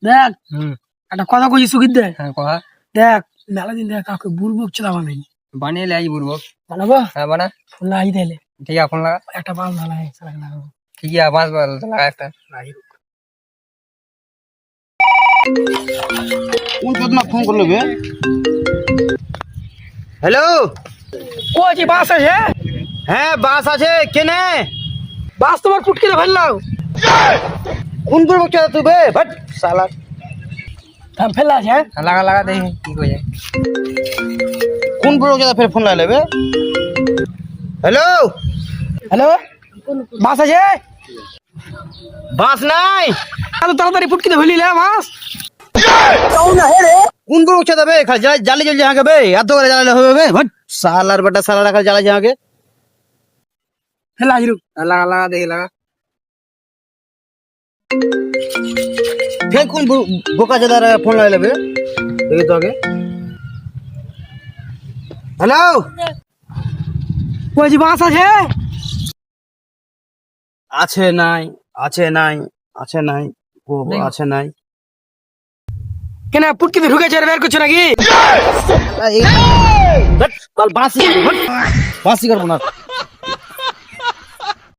দেখ একটা কথা কইছি সুগিত দে। হ্যাঁ কথা দেখ মেলা দিন দেখ কাউকে বুড়বক চলা বানাই বানিয়ে লাই বুড়বো। বানাবো। হ্যাঁ বানা। ফোন লাই দিলে ঠিক আছে ফোন লাগা। একটা বাল না লাগে সারা লাগাবো। ঠিক আছে বাস বাল লাগা একটা। কোন চোদনা ফোন করলো বে? হ্যালো, কইছি বাস আছে? হ্যাঁ বাস আছে কেনে? বাস তোমার ফুটকে ফেললাম। কোন করবো কে তুই বে? ভাট শালা। থাম ফেললা আছে। হ্যাঁ, লাগা লাগা দেখি কি কই যায়। কোন করবো কে ফের ফোন লাগালে বে? হ্যালো, হ্যালো বাস আছে? বাস নাই। এত তাড়াতাড়ি ফুটকে ফেলিলে বাস? কোন করবো কে বে? খালি জালি জ্বলছে আগে বে। এত করে জ্বালালে হবে বে? ভাট শালার বেটা শালা রাখা জ্বালাছে আগে। ফেলা হিরু হ্যাঁ, লাগা লাগা দেখি লাগা। ফের কোন বোকা চাদার ফোন লাগালে বে? দেখি তো আগে। হ্যালো, কইছি বাস আছে? আছে নাই, আছে নাই, আছে নাই, ও আছে নাই। কেন ফুটকে ঢুকেছে বের করছো নাকি? বাসি করবো না।